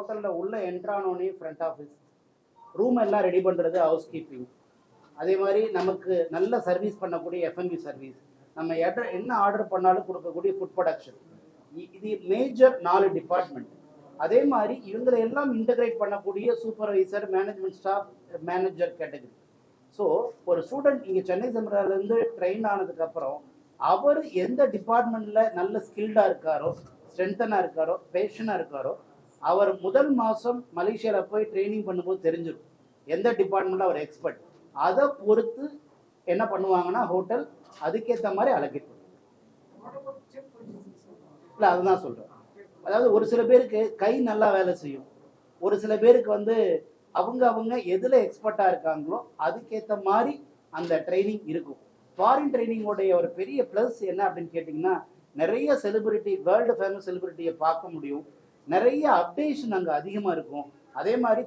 ஹோட்டலில் உள்ள என்ட்ரானோனே front office room எல்லாம் ரெடி பண்ணுறது ஹவுஸ் கீப்பிங், அதே மாதிரி நமக்கு நல்ல சர்வீஸ் பண்ணக்கூடிய எஃப்என்பி சர்வீஸ், நம்ம என்ன ஆர்டர் பண்ணாலும் கொடுக்கக்கூடிய ஃபுட் ப்ரொடக்ஷன், இது மேஜர் 4 டிபார்ட்மெண்ட். அதே மாதிரி இவங்களை எல்லாம் இன்டகிரேட் பண்ணக்கூடிய supervisor, management staff, manager category. So ஒரு ஸ்டூடெண்ட் இங்கே சென்னை செம்ராலேருந்து ட்ரெயின் ஆனதுக்கப்புறம் அவர் எந்த டிபார்ட்மெண்ட்டில் நல்ல ஸ்கில்டாக இருக்காரோ, ஸ்ட்ரென்த்தனாக இருக்காரோ, பேஷனாக இருக்காரோ, அவர் முதல் மாதம் மலேசியாவில் போய் ட்ரைனிங் பண்ணும்போது தெரிஞ்சிடும் எந்த டிபார்ட்மெண்ட்டில் அவர் எக்ஸ்பர்ட். அதை பொறுத்து என்ன பண்ணுவாங்கன்னா ஹோட்டல் அதுக்கேற்ற மாதிரி அலோகேட் பண்ணுவாங்க. இல்லை அதுதான் சொல்கிறேன். அதாவது ஒரு சில பேருக்கு கை நல்லா வேலை செய்யும், ஒரு சில பேருக்கு வந்து அவங்க எதில் எக்ஸ்பர்ட்டாக இருக்காங்களோ அதுக்கேற்ற மாதிரி அந்த ட்ரைனிங் இருக்கும். ஃபாரின் ட்ரைனிங்கோடைய ஒரு பெரிய ப்ளஸ் என்ன அப்படின்னு கேட்டிங்கன்னா, நிறைய செலிபிரிட்டி, வேர்ல்டு ஃபேமஸ் செலிபிரிட்டியை பார்க்க முடியும், நிறைய அப்டேஷன் அங்கே அதிகமாக இருக்கும். அதே மாதிரி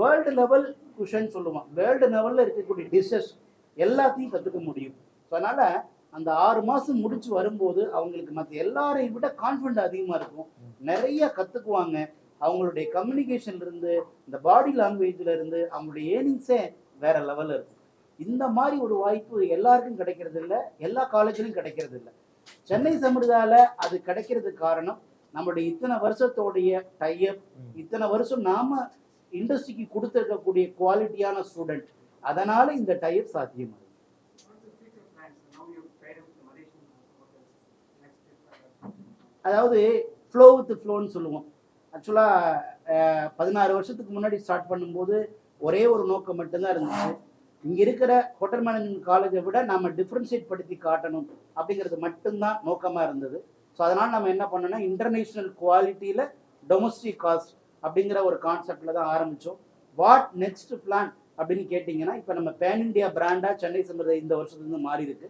வேர்ல்டு லெவல் குஷன் சொல்லுவோம், வேர்ல்டு லெவலில் இருக்கக்கூடிய டிஷ்ஷஸ் எல்லாத்தையும் கற்றுக்க முடியும். ஸோ அதனால் அந்த 6 மாதம் முடிச்சு வரும்போது அவங்களுக்கு மற்ற எல்லாரையும் விட கான்ஃபிடென்ட் அதிகமாக இருக்கும், நிறைய கற்றுக்குவாங்க. அவங்களுடைய கம்யூனிகேஷன்லேருந்து, இந்த பாடி லாங்குவேஜில் இருந்து அவங்களுடைய ஏர்னிங்ஸே வேற லெவலில் இருக்கும். இந்த மாதிரி ஒரு வாய்ப்பு எல்லாருக்கும் கிடைக்கிறது இல்லை, எல்லா காலேஜ்லையும் கிடைக்கிறது இல்லை. சென்னை சமுதாயில் அது கிடைக்கிறதுக்கு காரணம் நம்மளுடைய இத்தனை வருஷத்தோடைய டைப், இத்தனை வருஷம் நாம இண்டஸ்ட்ரிக்கு கொடுத்துருக்கக்கூடிய குவாலிட்டியான ஸ்டூடெண்ட், அதனால இந்த டைப் சாத்தியமாகுது. அதாவது ஃப்ளோ வித் ஃப்ளோன்னு சொல்லுவோம். ஆக்சுவலாக 16 வருஷத்துக்கு முன்னாடி ஸ்டார்ட் பண்ணும்போது ஒரே ஒரு நோக்கம் மட்டும்தான் இருந்துச்சு, இங்கே இருக்கிற ஹோட்டல் மேனேஜ்மெண்ட் காலேஜை விட நம்ம டிஃப்ரென்ஷியேட் படுத்தி காட்டணும் அப்படிங்கிறது மட்டும்தான் நோக்கமாக இருந்தது. ஸோ அதனால் நம்ம என்ன பண்ணோம்னா இன்டர்நேஷ்னல் குவாலிட்டியில் டொமஸ்டிக் காஸ்ட் அப்படிங்கிற ஒரு கான்செப்டில் தான் ஆரம்பித்தோம். வாட் நெக்ஸ்ட் பிளான் அப்படின்னு கேட்டிங்கன்னா, இப்போ நம்ம பேன் இண்டியா பிராண்டாக சென்னை சம்பிரதாயம் இந்த வருஷத்துலேருந்து மாறி இருக்கு.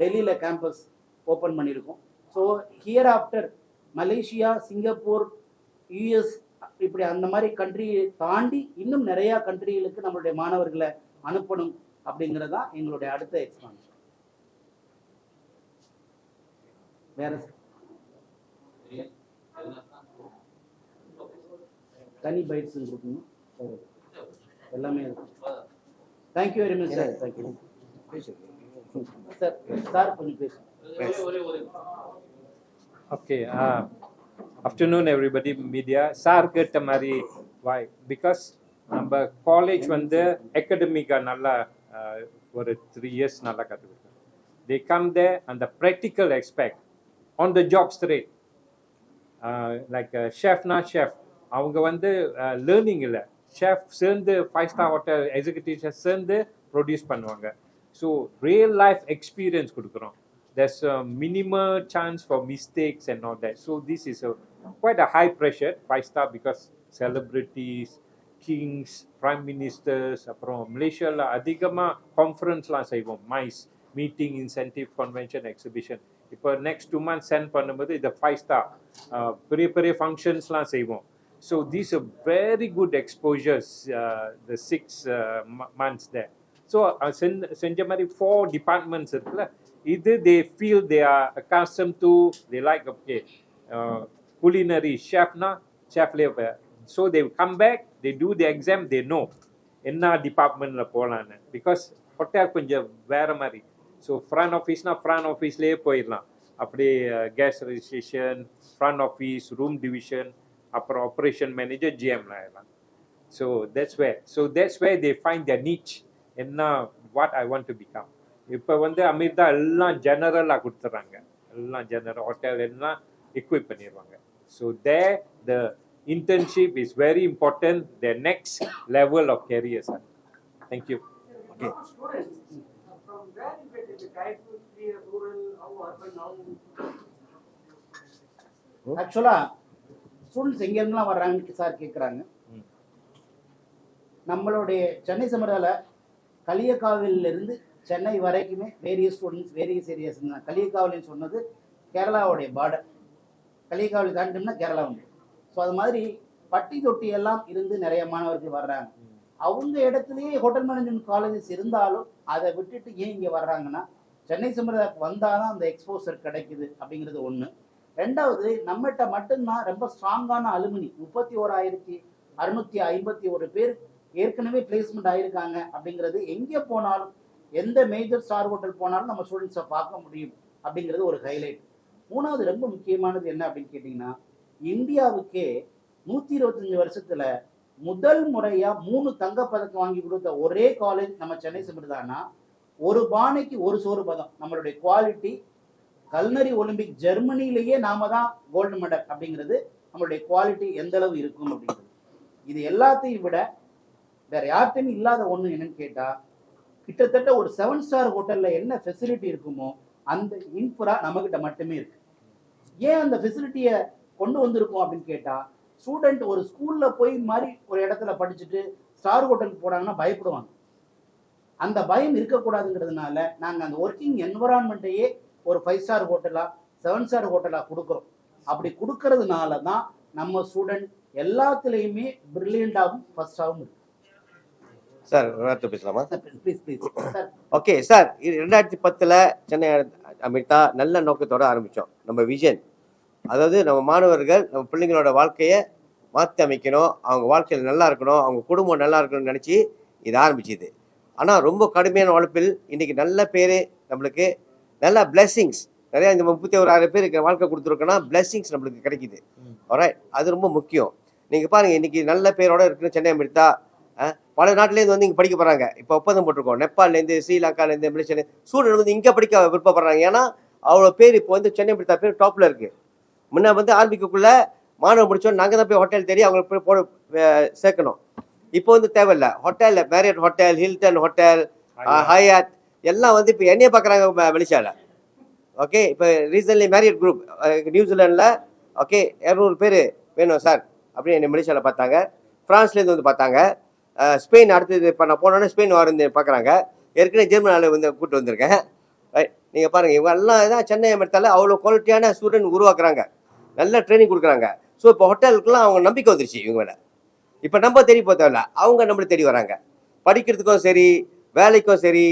டெல்லியில் கேம்பஸ் ஓப்பன் பண்ணியிருக்கோம். So here after Malaysia, Singapore, US இப்படி அந்த மாதிரி கண்ட்ரியை தாண்டி இன்னும் நிறையா கண்ட்ரிகளுக்கு நம்மளுடைய மாணவர்களை அனுப்பணும் அப்படிங்கிறது தான் எங்களுடைய அடுத்த எக்ஸ்பான்ஷன். வேற தனி பைட்ஸ் கொடுக்கணும் எல்லாமே இருக்கும். Thank you very much sir. Thank you sir. Sir கொஞ்சம் பேசுங்க. Okay. Afternoon, everybody. Media. Sir, get mari. Why? Because நம்ம காலேஜ் வந்து அகாடமிக்கா நல்லா ஒரு 3 years நல்லா கற்றுக்கிட்டோம். They come there and the practical aspect on the job straight. Like chefனா chef. அவங்க வந்து லேர்னிங் இல்லை, ஷெஃப் சேர்ந்து 5-star ஹோட்டல் எக்ஸிக்யூட்டிவ் சேர்ந்து ப்ரொடியூஸ் பண்ணுவாங்க. ஸோ ரியல் லைஃப் எக்ஸ்பீரியன்ஸ் கொடுக்குறோம். There's a minimal chance for mistakes and all that. So this is quite a high pressure 5-star because celebrities, kings, prime ministers, அப்புறம் மலேசியாவில் அதிகமாக கான்ஃபரன்ஸ்லாம் செய்வோம், MICE meeting, incentive, convention, exhibition. இப்போ next 2 months சென்ட் பண்ணும்போது இந்த 5-star பெரிய பெரிய ஃபங்க்ஷன்ஸ்லாம் செய்வோம். So these are very good exposures, the 6 months there. So செஞ்ச மாதிரி 4 departments இருக்குல்ல, either they feel they are accustomed to, they like okay, culinary chef na chef level, so they come back, they do the exam, they know enna department la polana because hotel konja vera mari. So front office na front office le poidalam, apdi guest registration, front office, room division, upper operation manager, GM la ela. So that's where they find their niche enna what I want to become. இப்போ வந்து அமிர்தா எல்லாம் ஜெனரலாக கொடுத்துட்றாங்க, எல்லாம் general hotel எல்லாம் equip பண்ணிடுவாங்க. So there the internship is very important, the next level of career sir. Thank you. Okay. ஆக்சுவலாக students எங்கேருந்துலாம் வர்றாங்க சார் கேட்குறாங்க. நம்மளுடைய சென்னை சமுதாயில் களியக்காவிலிருந்து சென்னை வரைக்குமே வேரியஸ் ஸ்டூடெண்ட்ஸ் வேரியஸ் ஏரியாஸ் இருந்தாங்க. களியக்காவிலின்னு சொன்னது கேரளாவுடைய பார்டர், களியக்காவிலி தாண்டிட்டோம்னா கேரளா உண்டு. ஸோ அது மாதிரி பட்டி தொட்டி எல்லாம் இருந்து நிறைய மாணவர்கள் வர்றாங்க. அவங்க இடத்துலையே ஹோட்டல் மேனேஜ்மெண்ட் காலேஜஸ் இருந்தாலும் அதை விட்டுட்டு ஏன் இங்கே வர்றாங்கன்னா, சென்னை சமுதாயத்துக்கு வந்தால் தான் அந்த எக்ஸ்போசர் கிடைக்குது அப்படிங்கிறது ஒன்று. ரெண்டாவது, நம்மகிட்ட மட்டும்தான் ரொம்ப ஸ்ட்ராங்கான அலுமினி 31,000 651 பேர் ஏற்கனவே பிளேஸ்மெண்ட் ஆகியிருக்காங்க அப்படிங்கிறது எங்கே போனாலும் எந்த மேஜர் ஸ்டார் ஹோட்டல் போனாலும் நம்ம ஸ்டூடெண்ட்ஸை பார்க்க முடியும் அப்படிங்கிறது ஒரு ஹைலைட். மூணாவது ரொம்ப முக்கியமானது என்ன அப்படின்னு கேட்டிங்கன்னா, இந்தியாவுக்கே 125 வருஷத்துல முதல் முறையா 3 தங்கப்பதக்கம் வாங்கி கொடுத்த ஒரே காலேஜ் நம்ம சென்னை சிமிர்தானா. ஒரு பானைக்கு ஒரு சோறு பதம், நம்மளுடைய குவாலிட்டி. கல்னரி ஒலிம்பிக் ஜெர்மனிலேயே நாம தான் கோல்டு மெடல் அப்படிங்கிறது நம்மளுடைய குவாலிட்டி எந்த அளவு இருக்கும் அப்படிங்கிறது. இது எல்லாத்தையும் விட வேற யார்ட்டையும் இல்லாத ஒண்ணு என்னன்னு கேட்டா, கிட்டத்தட்ட ஒரு 7 ஸ்டார் ஹோட்டல்ல என்ன ஃபெசிலிட்டி இருக்குமோ அந்த இன்ஃப்ரா நம்மகிட்ட மட்டுமே இருக்கு. ஏன் அந்த ஃபெசிலிட்டியை கொண்டு வந்திருக்கோம் அப்படின்னு கேட்டா, ஸ்டூடெண்ட் ஒரு ஸ்கூல்ல போய் மாதிரி ஒரு இடத்துல படிச்சுட்டு ஸ்டார் ஹோட்டலுக்கு போனாங்கன்னா பயப்படுவாங்க. அந்த பயம் இருக்கக்கூடாதுங்கிறதுனால நாங்கள் அந்த ஒர்க்கிங் என்வரான்மெண்ட்டையே ஒரு 5 ஸ்டார் ஹோட்டலா 7 ஸ்டார் ஹோட்டலா கொடுக்குறோம். அப்படி கொடுக்கறதுனால தான் நம்ம ஸ்டூடெண்ட் எல்லாத்துலேயுமே பிரில்லியண்டாகவும் ஃபர்ஸ்டாகவும் இருக்கு. சார் வார்த்தை பேசலாமா? Please please sir. Okay sir, 2010 Chennai Amirtha நல்ல நோக்கத்தோடு ஆரம்பித்தோம். நம்ம விஷன், அதாவது நம்ம மாணவர்கள் நம்ம பிள்ளைங்களோட வாழ்க்கையை மாற்றி அமைக்கணும், அவங்க வாழ்க்கையில் நல்லா இருக்கணும், அவங்க குடும்பம் நல்லா இருக்கணும்னு நினச்சி இது ஆரம்பிச்சிது. ஆனால் ரொம்ப கடுமையான உழைப்பில் இன்றைக்கி நல்ல பேர், நம்மளுக்கு நல்ல பிளெஸ்ஸிங்ஸ் நிறையா, இந்த 31,000 பேருக்கு வாழ்க்கை கொடுத்துருக்கோன்னா பிளெஸ்ஸிங்ஸ் நம்மளுக்கு கிடைக்கிது. ஆல்ரைட், அது ரொம்ப முக்கியம். நீங்கள் பாருங்கள், இன்றைக்கி நல்ல பேரோடு இருக்குன்னு சென்னை அமிர்தா பல நாட்டிலேருந்து வந்து இங்கே படிக்க போகிறாங்க. இப்போ ஒப்பந்தம் போட்டிருக்கோம், நேபாள்லேருந்து, ஸ்ரீலங்காலேருந்து, மலேசியாலேருந்து ஸ்டூடெண்ட் வந்து இங்கே படிக்க விருப்பப்படுறாங்க. ஏன்னா அவ்வளோ பேர் இப்போ வந்து சென்னை அமிர்தா பேர் டாப்பில் இருக்குது. முன்ன வந்து ஆரம்பிக்கக்குள்ளே மாணவன் முடிச்சோம் நாங்கள் தான் போய் ஹோட்டல் தேடி அவங்களுக்கு போய் சேர்க்கணும். இப்போ வந்து தேவையில்லை, ஹோட்டலில் Marriott hotel, Hilton hotel, Hyatt எல்லாம் வந்து இப்போ என்னையே பார்க்குறாங்க மலேசியாவில். ஓகே, இப்போ ரீசன்ட்லி மேரியட் குரூப் நியூசிலாண்டில் ஓகே 200 பேர் வேணும் சார் அப்படின்னு என்னை மலேசியாவில் பார்த்தாங்க. ஃப்ரான்ஸ்லேருந்து வந்து பார்த்தாங்க. ஸ்பெயின் அடுத்தது இப்போ நான் போனோன்னே ஸ்பெயின் வந்து பார்க்குறாங்க. ஏற்கனவே ஜெர்மனியில் வந்து கூப்பிட்டு வந்திருக்கேன். ரைட், நீங்கள் பாருங்கள், இவங்க எல்லாம் தான் சென்னை அமிர்தால அவ்வளோ குவாலிட்டியான ஸ்டூடெண்ட் உருவாக்குறாங்க, நல்ல ட்ரைனிங் கொடுக்குறாங்க. ஸோ இப்போ ஹோட்டலுக்குலாம் அவங்க நம்பிக்கை வந்துருச்சு இவங்க மேலே. இப்போ நம்ம தேடி போத்தவில்ல, அவங்க நம்மளை தேடி வராங்க. படிக்கிறதுக்கும் சரி, வேலைக்கும் சரி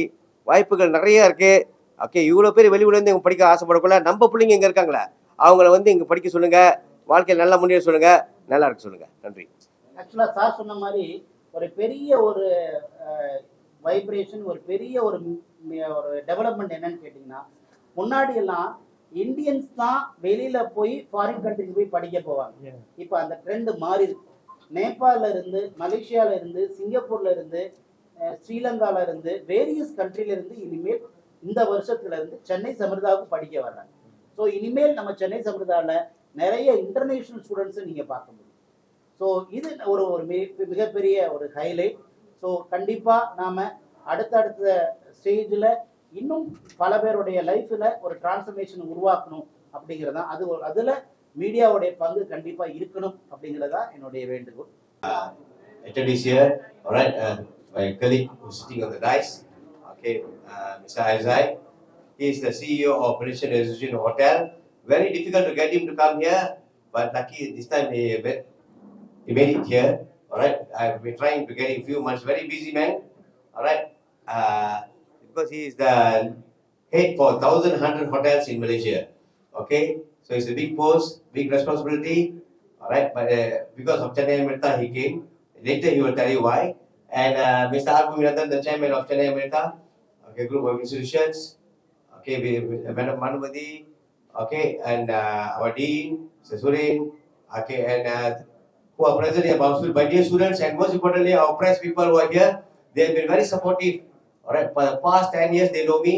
வாய்ப்புகள் நிறையா இருக்குது. ஓகே, இவ்வளோ பேர் வெளியூர்லேருந்து இவங்க படிக்க ஆசைப்படக்குள்ள நம்ம பிள்ளைங்க இங்கே இருக்காங்களே, அவங்கள வந்து இங்கே படிக்க சொல்லுங்கள், வாழ்க்கையில் நல்லா முன்னேற சொல்லுங்கள், நல்லா இருக்க சொல்லுங்கள். நன்றி. ஆக்சுவலாக சார் சொன்ன மாதிரி ஒரு பெரிய ஒரு வைப்ரேஷன், ஒரு பெரிய ஒரு டெவலப்மெண்ட் என்னன்னு கேட்டிங்கன்னா, முன்னாடி எல்லாம் இந்தியன்ஸ் தான் வெளியில போய் ஃபாரின் கண்ட்ரிக்கு போய் படிக்க போவாங்க. இப்போ அந்த ட்ரெண்ட் மாறி இருக்கு. நேபாளில் இருந்து, மலேசியாவில் இருந்து, சிங்கப்பூர்ல இருந்து, ஸ்ரீலங்கால இருந்து, வேரியஸ் கண்ட்ரில இருந்து இனிமேல் இந்த வருஷத்துல இருந்து சென்னை சமிர்தாவுக்கு படிக்க வர்றாங்க. ஸோ இனிமேல் நம்ம சென்னை சமிர்தாவில் நிறைய இன்டர்நேஷனல் ஸ்டூடெண்ட்ஸை நீங்கள் பார்க்க முடியும். ஸோ இது ஒரு மிகப்பெரிய ஒரு ஹைலைட். ஸோ கண்டிப்பாக நாம் அடுத்தடுத்த ஸ்டேஜில் இன்னும் பல பேருடைய லைஃப்பில் ஒரு டிரான்ஸ்ஃபர்மேஷன் உருவாக்கணும் அப்படிங்கிறதா, அதில் மீடியாவுடைய பங்கு கண்டிப்பாக இருக்கணும் அப்படிங்கிறதா என்னுடைய வேண்டுகோள். Attendees here, all right, my colleague who's sitting on the dais, okay, Mr. Aizai, he is the CEO of Malaysian Association Hotel. Very difficult to get him to come here, but lucky this time he made it here. All right, I've been trying to get him few months. Very busy man. All right, because he is the head for 1,100 hotels in Malaysia. Okay, so it's a big post, big responsibility. All right, but because of Chennai Amirta he came. Later he will tell you why. And Mr. R. Bhuminathan, the chairman of Chennai Amirta, okay, group of institutions. Okay, Madam Manuvati. Okay, and our dean, Mr. Surin. Okay, and who are present here, my dear students, and most importantly, our press people who are here, they have been very supportive. All right, for the past 10 years, they know me,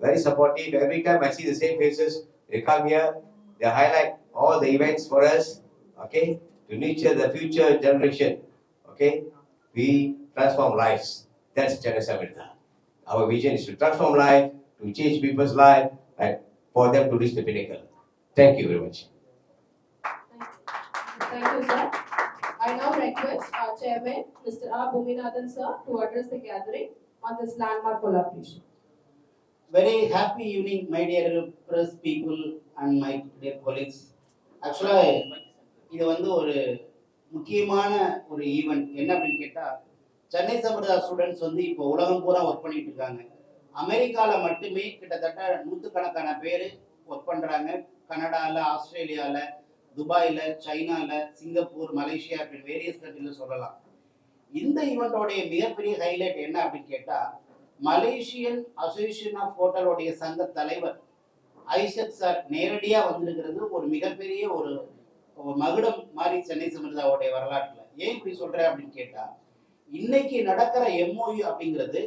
very supportive. Every time I see the same faces, they come here, they highlight all the events for us, okay, to nurture the future generation. Okay, we transform lives. That's Chennai Amirta. Our vision is to transform life, to change people's life, and for them to reach the pinnacle. Thank you very much. Thank you, sir. I now request our chairman, Mr. R. Bhuminathan, sir, to address the gathering on this landmark collaboration. Very happy evening, my dear press people and my dear colleagues. Actually, இது வந்து ஒரு முக்கியமான ஒரு event. என்ன அப்படின்னு கேட்டால், Chennai சமிர்தா students வந்து இப்போ உலகம் பூரா ஒர்க் பண்ணிட்டு இருக்காங்க. அமெரிக்காவில் மட்டுமே கிட்டத்தட்ட 100கணக்கான பேர் ஒர்க் பண்ணுறாங்க. கனடாவில், ஆஸ்திரேலியாவில், துபாயில், சைனாவில், சிங்கப்பூர், மலேசியா அப்படின்னு வேரியஸ் கண்ட்ரியில் சொல்லலாம். இந்த ஈவெண்ட்டோடைய மிகப்பெரிய ஹைலைட் என்ன அப்படின்னு கேட்டால், மலேசியன் அசோசியேஷன் ஆஃப் ஹோட்டலோடைய சங்க தலைவர் ஐசக் சார் நேரடியாக வந்திருக்கிறது ஒரு மிகப்பெரிய ஒரு மகுடம் மாதிரி சென்னை சமிர்தாவோடைய வரலாற்றில். ஏன் இப்படி சொல்கிறேன் அப்படின்னு கேட்டால், இன்னைக்கு நடக்கிற MOU அப்படிங்கிறது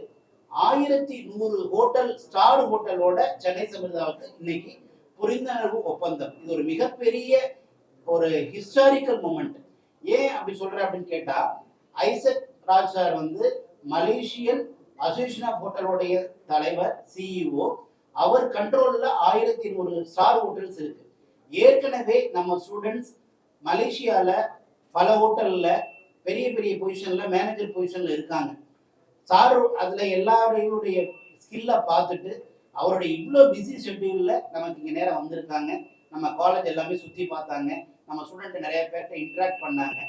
1100 ஹோட்டல், ஸ்டார் ஹோட்டலோட சென்னை சமிர்தாவுக்கு இன்னைக்கு புரிந்துணர்வு ஒப்பந்தம். இது ஒரு மிகப்பெரிய ஒரு ஹிஸ்டாரிக்கல் மூமெண்ட். ஏன் அப்படி சொல்கிறேன் அப்படின்னு கேட்டால், ஐசக் ராஜ் சார் வந்து மலேசியன் அசோசியேஷன் ஆஃப் ஹோட்டலோடைய தலைவர், CEO. அவர் கண்ட்ரோலில் 1100 ஸ்டார் ஹோட்டல்ஸ் இருக்கு. ஏற்கனவே நம்ம ஸ்டூடெண்ட்ஸ் மலேசியாவில் பல ஹோட்டலில் பெரிய பெரிய பொசிஷனில், மேனேஜர் பொசிஷனில் இருக்காங்க. சார் அதில் எல்லாரையுடைய ஸ்கில்லை பார்த்துட்டு அவருடைய இவ்வளோ பிஸி ஷெட்யூலில் நமக்கு இங்கே நேரம் வந்திருக்காங்க. நம்ம காலேஜ் எல்லாமே சுற்றி பார்த்தாங்க, நம்ம ஸ்டூடெண்ட் நிறைய பேர்கிட்ட இன்ட்ராக்ட் பண்ணாங்க.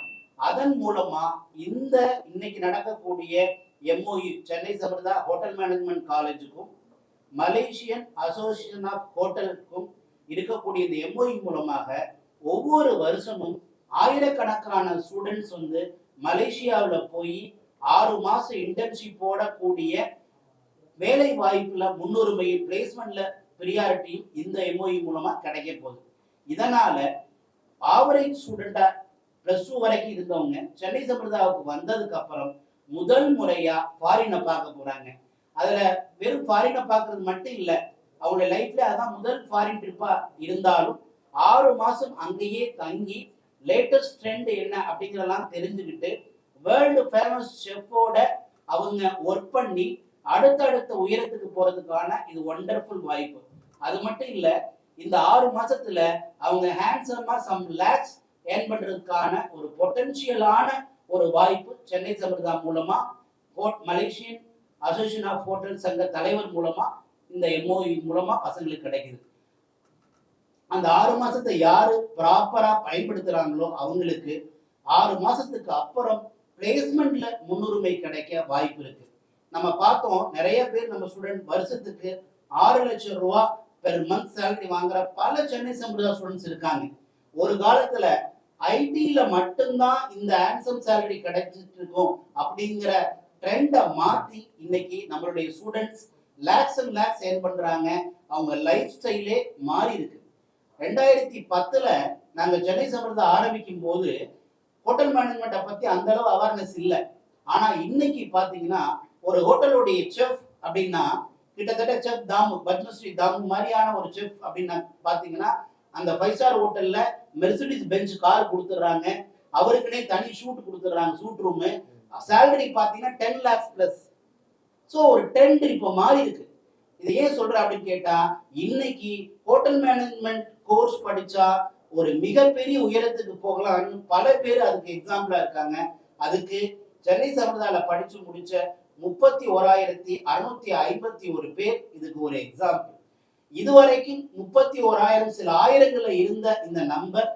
அதன் மூலமாக இந்த இன்னைக்கு நடக்கக்கூடிய MOU Chennai Samirtha hotel management காலேஜுக்கும் மலேசியன் அசோசியேஷன் ஆஃப் ஹோட்டலுக்கும் இருக்கக்கூடிய இந்த MOU மூலமாக ஒவ்வொரு வருஷமும் ஆயிரக்கணக்கான ஸ்டூடெண்ட்ஸ் வந்து மலேசியாவில் போய் 6 மாதம் இன்டர்ன்ஷிப் போடக்கூடிய வேலை வாய்ப்புல முன்னுரிமை, பிளேஸ்மெண்ட்ல ப்ரியாரிட்டி இந்த MOU மூலமா கிடைக்க போகுது. இதனால ஆவரேஜ் ஸ்டூடெண்டா +2 வரைக்கும் இருந்தவங்க சென்னை சமிர்தாவுக்கு வந்ததுக்கு அப்புறம் முதல் முறையா ஃபாரினை பார்க்க போறாங்க. அதுல வெறும் ஃபாரினை பார்க்கறது மட்டும் இல்லை, அவங்களுடைய லைஃப்ல அதான் முதல் ஃபாரின் ட்ரிப்பா இருந்தாலும் 6 மாசம் அங்கேயே தங்கி லேட்டஸ்ட் ட்ரெண்ட் என்ன அப்படிங்கிறதெல்லாம் தெரிஞ்சுக்கிட்டு வேர்ல்டு ஃபேமஸ் ஷெஃபோட அவங்க ஒர்க் பண்ணி அடுத்தடுத்த உயரத்துக்கு போறதுக்கான இது ஒண்டர்ஃபுல் வாய்ப்பு. அது மட்டும் இல்ல, இந்த 6 மாசத்துல அவங்க ஹேண்ட்ஸமா சம் லேக்ஸ் ஏர்ன் பண்றதுக்கான ஒரு பொட்டன்ஷியலான ஒரு வாய்ப்பு சென்னை சமிர்தா மூலமா, மலேசியன் அசோசியேஷன் ஆஃப் ஹோட்டல் சங்க தலைவர் மூலமா, இந்த MOU மூலமா பசங்களுக்கு கிடைக்குது. அந்த 6 மாசத்தை யாரு ப்ராப்பரா பயன்படுத்துறாங்களோ அவங்களுக்கு 6 மாசத்துக்கு அப்புறம் பிளேஸ்மெண்ட்ல முன்னுரிமை கிடைக்க வாய்ப்பு இருக்கு. நம்ம பார்த்தோம், நிறைய பேர் நம்ம ஸ்டூடெண்ட் வருஷத்துக்கு 6 லட்சம் ரூபா பெர் மந்த் சேலரி வாங்குற பல சென்னை சமிர்தா ஸ்டூடெண்ட்ஸ் இருக்காங்க. ஒரு காலத்துல ஐடியில மட்டும்தான் இந்த ஹேண்ட்ஸம் சேலரி கிடைச்சிட்டு இருக்கும் அப்படிங்கிற ட்ரெண்டை மாற்றி இன்னைக்கு நம்மளுடைய students lakhs and lakhs earn பண்றாங்க. அவங்க லைஃப் ஸ்டைலே மாறி இருக்கு. 2010ல் நாங்கள் சென்னை சமிர்தா ஆரம்பிக்கும் போது ஹோட்டல் மேனேஜ்மெண்ட்டை பற்றி அந்த அளவு அவேர்னஸ் இல்லை. ஆனால் இன்னைக்கு பார்த்தீங்கன்னா ஒரு ஹோட்டலுடைய செஃப் அப்படின்னா கிட்டத்தட்ட செஃப் தாமு, பத்மஸ்ரீ தாமு மாதிரியான ஒரு செஃப் அப்படின்னா பார்த்தீங்கன்னா அந்த 5 ஸ்டார் ஹோட்டலில் மெர்சிடிஸ் பெஞ்ச் கார் கொடுத்துட்றாங்க, அவருக்குன்னே தனி ஷூட் கொடுத்துட்றாங்க, ஷூட் ரூமு. சேலரி பார்த்தீங்கன்னா 10 lakhs ப்ளஸ். ஸோ ஒரு ட்ரெண்ட் இப்போ மாறி இருக்கு. இதை ஏன் சொல்றேன் அப்படின்னு கேட்டா, இன்னைக்கு ஹோட்டல் மேனேஜ்மெண்ட் கோர்ஸ் படிச்சா ஒரு மிகப்பெரிய உயரத்துக்கு போகலாம்னு பல பேர் அதுக்கு எக்ஸாம்பிளா இருக்காங்க. அதுக்கு சென்னை சமிர்தால படிச்சு முடிச்ச 31,651 பேர் இதுக்கு ஒரு எக்ஸாம்பிள். இதுவரைக்கும் 31,000 சில ஆயிரங்கள்ல இருந்த இந்த நம்பர்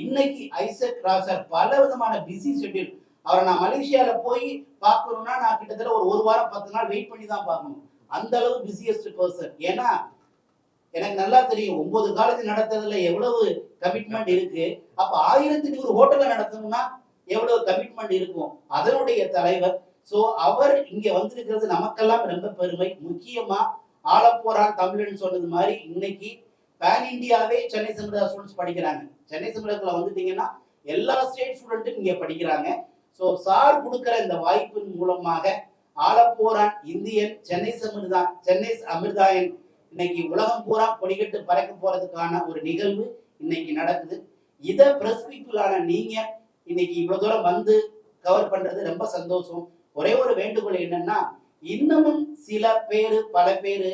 இன்னைக்கு ஐசக் ராசர் பல விதமான பிஸி ஷெட்யூல். அவரை நான் மலேசியால போய் பார்க்கணும்னா நான் கிட்டத்தட்ட ஒரு வாரம் 10 நாள் வெயிட் பண்ணி தான் பார்க்கணும். அந்த அளவு பிஸியஸ்ட் பர்சன். ஏன்னா எனக்கு நல்லா தெரியும் 9 காலேஜ் நடத்துறதுல எவ்வளவு கமிட்மெண்ட் இருக்கு. அப்ப 1100 ஹோட்டல்ல நடத்தணும்னா எவ்வளவு கமிட்மெண்ட் இருக்கும். அதனுடைய தலைவர். சோ அவர் இங்க வந்திருக்கிறது நமக்கெல்லாம் ரொம்ப பெருமை. முக்கியமா ஆலப்போரான் தமிழன் சொன்னது மாதிரி இன்னைக்கு பேன் இந்தியாவே சென்னை சமிர்தா ஸ்டூடெண்ட்ஸ் படிக்கிறாங்க. சென்னை சமிர்தாக்குள்ள வந்துட்டீங்கன்னா எல்லா ஸ்டேட் ஸ்டூடெண்ட்டும் இங்க படிக்கிறாங்க. ஸோ சார் கொடுக்குற இந்த வாய்ப்பின் மூலமாக ஆலப்போரான் இந்தியன், சென்னை சமிர்தா, சென்னை அமிர்தாயன் இன்னைக்கு உலகம் பூரா கொடிகட்டு பறக்க போறதுக்கான ஒரு நிகழ்வு இன்னைக்கு நடக்குது. இதை பிரஸ் பீப்புளான நீங்க இன்னைக்கு இவ்வளவு தூரம் வந்து கவர் பண்றது ரொம்ப சந்தோஷம். ஒரே ஒரு வேண்டுகோள் என்னன்னா, இன்னமும் சில பேரு பல பேரு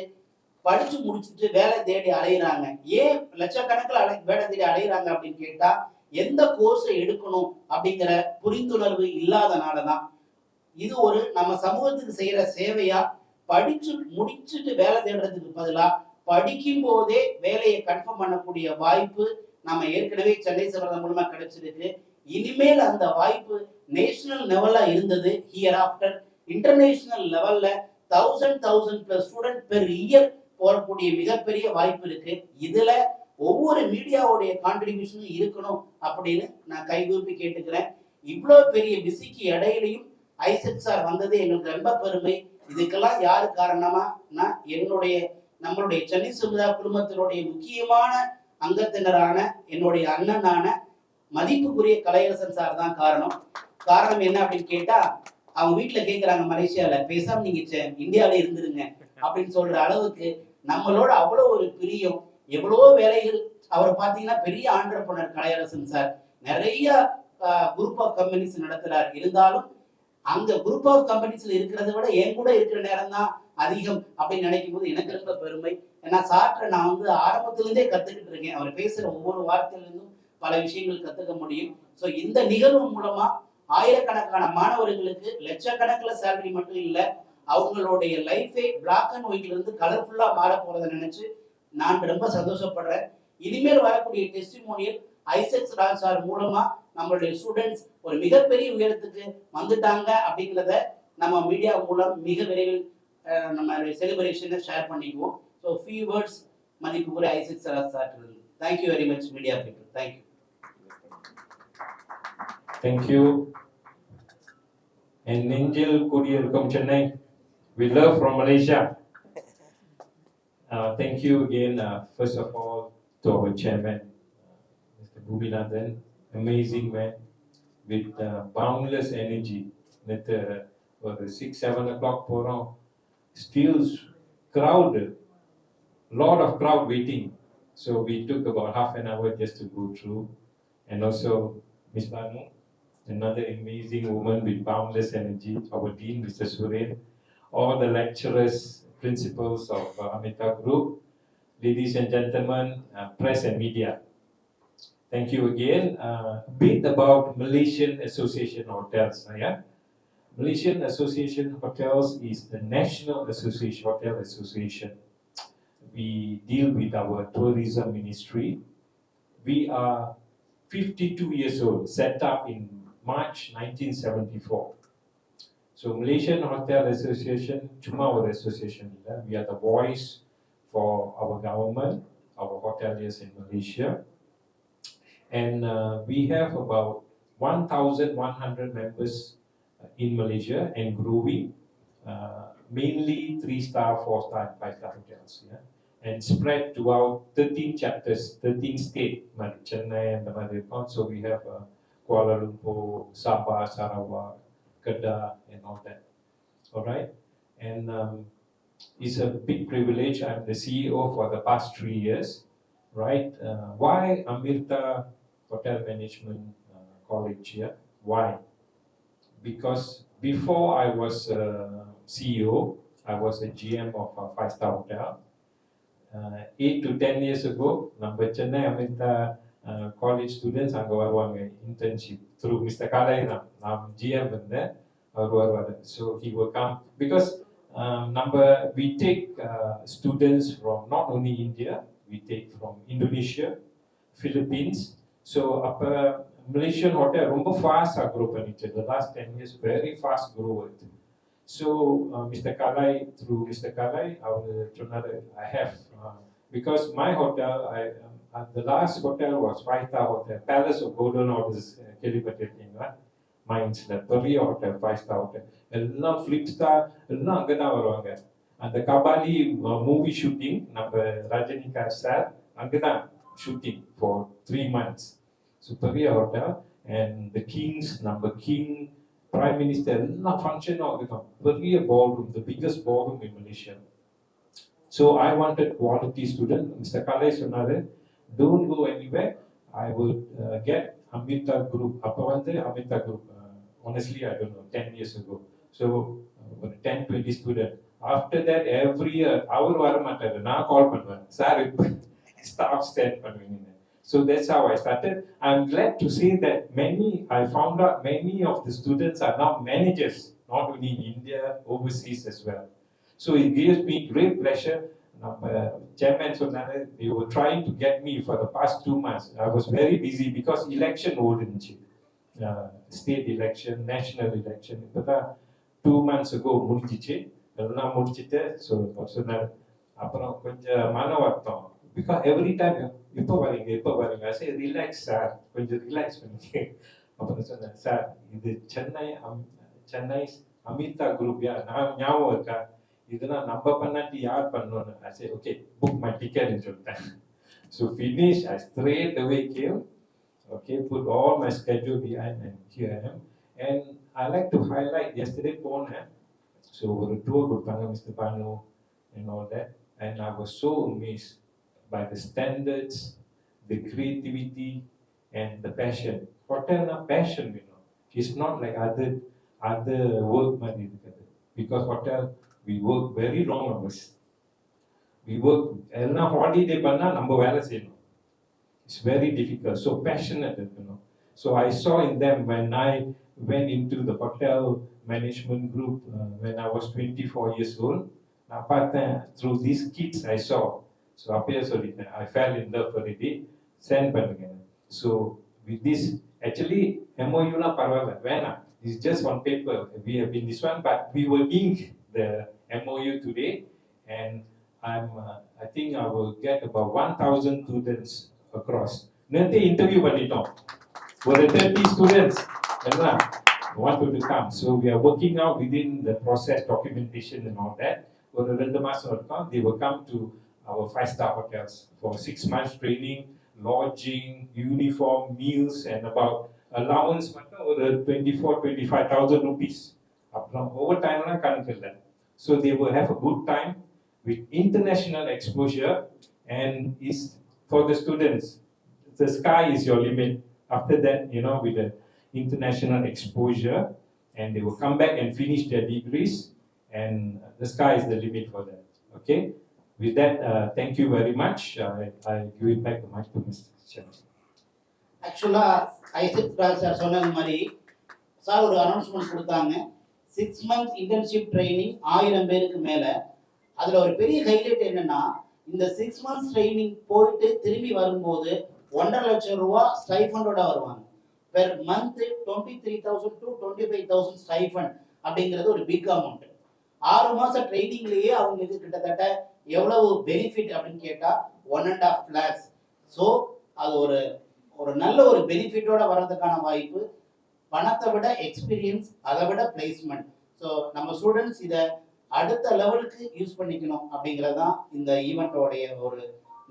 படிச்சு முடிச்சுட்டு வேலை தேடி அலையிறாங்க. ஏன் லட்சக்கணக்கில் வேலை தேடி அலையிறாங்க அப்படின்னு கேட்டா, எந்த கோர்ஸை எடுக்கணும் அப்படிங்கிற புரிந்துணர்வு இல்லாதனாலதான். இது ஒரு நம்ம சமூகத்துக்கு செய்யற சேவையா, படிச்சு முடிச்சுட்டு வேலை தேடுறதுக்கு பதிலா படிக்கும் போதே வேலையை கன்ஃபார்ம் பண்ணக்கூடிய வாய்ப்பு நம்ம ஏற்கனவே சென்னை சமிர்தா மூலமா கிடைச்சிருக்கு. இனிமேல் அந்த வாய்ப்பு நேஷனல் லெவல்ல இருந்தது, ஹியர் ஆஃப்டர் இன்டர்நேஷனல் லெவல்ல 1000+ ஸ்டூடெண்ட் பெர் இயர் போடக்கூடிய மிகப்பெரிய வாய்ப்பு இருக்கு. இதுல ஒவ்வொரு மீடியாவுடைய கான்ட்ரிபியூஷனும் இருக்கணும் அப்படின்னு நான் கைகூப்பி கேட்டுக்கிறேன். இவ்வளோ பெரிய பிஸிக்கு இடையிலையும் ஐசக் சார் வந்தது எங்களுக்கு ரொம்ப பெருமை. இதுக்கெல்லாம் யாரு காரணமானா நம்மளுடைய சென்னை சுமிதா குழுமத்தினுடைய முக்கியமான அங்கத்தினரான என்னுடைய அண்ணனான மதிப்புக்குரிய கலையரசன் சார் தான் காரணம். காரணம் என்ன அப்படின்னு கேட்டா, அவங்க வீட்டுல கேட்குறாங்க மலேசியால, பேசாம நீங்க இந்தியாவில இருந்துருங்க அப்படின்னு சொல்ற அளவுக்கு நம்மளோட அவ்வளோ ஒரு பிரியம், எவ்வளவோ வேலைகள். அவர் பார்த்தீங்கன்னா பெரிய ஆண்டர்பனர் கலையரசன் சார், நிறைய குரூப் ஆஃப் கம்பெனிஸ் நடத்துறார். இருந்தாலும் அங்க குரூப் ஆஃப் கம்பெனிஸ்ல இருக்கிறத விட என் கூட இருக்கிற நேரம் தான் அதிகம் அப்படின்னு நினைக்கும் போது எனக்கு ரொம்ப பெருமை. ஏன்னா சாற்ற நான் ஆரம்பத்திலிருந்தே கத்துக்கிட்டு இருக்கேன். அவர் பேசுற ஒவ்வொரு வார்த்தையிலிருந்தும் பல விஷயங்கள் கத்துக்க முடியும். ஸோ இந்த நிகழ்வு மூலமா ஆயிரக்கணக்கான மாணவர்களுக்கு லட்சக்கணக்கில் சேலரி மட்டும் இல்லை, அவங்களுடைய லைஃபே பிளாக் அண்ட் ஒயிட்ல இருந்து கலர்ஃபுல்லா மாற போறதை நினைச்சு நான் ரொம்ப சந்தோஷப்படுறேன். இனிமேல் வரக்கூடிய டெஸ்டிமோனியல் ஐசக் ராஜ் சார் மூலமா நம்மளுடைய ஸ்டூடெண்ட்ஸ் ஒரு மிகப்பெரிய உயரத்துக்கு வந்துட்டாங்க அப்படிங்கிறத நம்ம மீடியா மூலம் மிக விரைவில் நம்ம செலிப்ரேஷனை ஷேர் பண்ணிக்குவோம். ஸோ ஃபியூ வேர்ட்ஸ் மதிப்புக்குரிய Isaac Raj sir. Thank you very much media people. Thank you. Thank you. And Ninjil Kuriyarkum Chennai. We love from Malaysia. Thank you again, first of all, to our chairman, Mr. Bhuminathan, amazing man with boundless energy. That for 6-7 o'clock போறோம், still crowded, lot of crowd waiting. So we took about half an hour just to go through. And also Ms. Banu, another amazing woman with boundless energy, our dean, Mr. Suren, all the lecturers, principals of Amita Group, ladies and gentlemen, press and media. Thank you again. A bit about Malaysian Association Hotels. Malaysian Association Hotels is the National Association, Hotel Association. We deal with our tourism ministry. We are 52 years old, set up in March 1974. So Malaysian Hotel Association, cuma our association, we are the voice for our government, our hoteliers in Malaysia. And we have about 1,100 members in Malaysia and growing, mainly 3-star, 4-star, and 5-star hotels. And spread throughout 13 chapters, 13 states, like Chennai and the Madhya. So we have Kuala Lumpur, Sabah, Sarawak, Kedah, and all that. All right, and it's a big privilege. I'm the CEO for the past 3 years. Right? Why Amrita Hotel Management College here? Why? Because before I was CEO, I was a GM of a 5-star hotel. 8 to 10 years ago, நம்ம Chennai Amrita college students அங்கே வருவாங்க internship through mister காலை தான். நான் GM இருந்தேன், அவர் வருவார். So he will come because we take students from not only India, we take from Indonesia, Philippines. So அப்போ Malaysian hotel ரொம்ப ஃபாஸ்டாக க்ரோ பண்ணிச்சு. The last 10 years very fast growth. So Mr. Kalai, through Mr. Kalai, I have, because my hotel, the last hotel was 5-star hotel, Palace of Golden Orders, Kelipattinga, Mines, the Peria Hotel, 5-star hotel. எல்லாம் flip star எல்லாம் அங்கே தான் வருவாங்க. அந்த Kabali movie shooting நம்ம Rajinikanth sir அங்கே தான் shooting for 3 months. So பெரிய ஹோட்டல் அண்ட் த கிங்ஸ் நம்ம கிங் Prime Minister எல்லாம் ஃபங்க்ஷனும் இருக்கும். பெரிய ballroom, the biggest ballroom in Malaysia. So I wanted quality student. Mr. Kalai சொன்னாரு, don't go anywhere. I will get Amrita Group. அப்போ Amrita Group, honestly I don't know, 10 years ago. So 10-20 student. After that every year அவர் வர மாட்டாரு, நான் கால் பண்ணுவேன், sir இப்போ staff stand பண்ணுவீங்க. So that's how I started. I'm glad to say that I found out many of the students are now managers, not only in India, overseas as well. So it gives me great pleasure. Chairman சொன்னாரு, they were trying to get me for the past 2 months. I was very busy because election ஓடுச்சு, state election, national election. இப்போதான் 2 months ago முடிஞ்சிச்சு, எல்லாம் முடிச்சுட்டு. So சொன்னாரு, அப்புறம் கொஞ்சம் மன வருத்தம், because every time இப்போ வரீங்க I say relax சார் கொஞ்சம் ரிலாக்ஸ் பண்ணுங்க அப்புறம் சொன்னேன் சார் இது சென்னை அமிதா குரூப் நான் ஞாபகம் இருக்கா இதெல்லாம் நம்ம பண்ணாட்டி யார் பண்ணணும் I say okay book my ticket ன்னு சொல்லிட்டேன் so finish I straight away came okay put all my schedule behind and here I am and I like to highlight yesterday போனேன் so ஒரு tour கொடுத்தாங்க Mr. Banu and all that and I was so amazed by the standards the creativity and the passion hotel na passion you know it's not like other work மாதிரி இருக்காது because hotel we work very long hours we work எல்லாம் holiday பண்ணா நம்ம வேலை செய்யணும் it's very difficult so passionate you know so I saw in them when I went into the hotel management group when I was 24 years old நான் பார்த்தேன் through these kids I saw so அப்பயே சொல்லிட்டேன் I fell in love already send பண்ணுங்க so with this actually MOU லாம் பரவாயில்ல வேணாம் it's just on paper we have been this one but we will ink the MOU today and I think I will get about 1,000 students across நேத்து interview பண்ணிட்டோம் ஒரு 30 students எல்லாம் wanted to come so we are working out within the process documentation and all that ஒரு 2 மாசம் இருக்கும் they will come to our 5-star hotels for 6 months training lodging uniform meals and about allowance மட்டும் ஒரு 24,000-25,000 rupees அப்புறம் over டைம்லாம் கணக்கு இல்லை so they will have a good time with international exposure and is for the students the sky is your limit after that you know with the international exposure and they will come back and finish their degrees and the sky is the limit for them okay with that thank you very much I give it back the mic to Mr. Chairman. ஆக்சுவலாக Isaac Raj sir சொன்னது மாதிரி sir ஒரு announcement கொடுத்தாங்க 6 months internship training 1000 பேருக்கு மேலே அதில் ஒரு பெரிய ஹைலைட் என்னன்னா இந்த 6 months ட்ரைனிங் போயிட்டு திரும்பி வரும்போது 1.5 லட்சம் ரூபா ஸ்டைஃபண்டோட வருவாங்க பெர் மந்த் 23,000 to 25,000 ஸ்டைஃபண்ட் அப்படிங்கிறது ஒரு பிக் அமௌண்ட் 6 மாதம் ட்ரைனிங்லேயே அவங்களுக்கு கிட்டத்தட்ட எவ்வளவு பெனிஃபிட் அப்படின்னு கேட்டால் 1.5 lakhs ஸோ அது ஒரு நல்ல ஒரு பெனிஃபிட்டோட வர்றதுக்கான வாய்ப்பு பணத்தை விட எக்ஸ்பீரியன்ஸ் அதை விட பிளேஸ்மெண்ட் ஸோ நம்ம ஸ்டூடெண்ட்ஸ் இதை அடுத்த லெவலுக்கு யூஸ் பண்ணிக்கணும் அப்படிங்கிறது தான் இந்த ஈவெண்ட்டோடைய ஒரு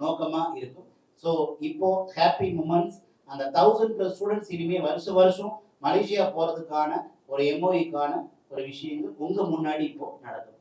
நோக்கமாக இருக்கும் ஸோ இப்போ ஹாப்பி மூமெண்ட்ஸ் அந்த 1000+ ஸ்டூடெண்ட்ஸ் இனிமேல் வருஷம் மலேசியா போகிறதுக்கான ஒரு MOUக்கான ஒரு விஷயங்கள் உங்கள் முன்னாடி இப்போ நடக்கும்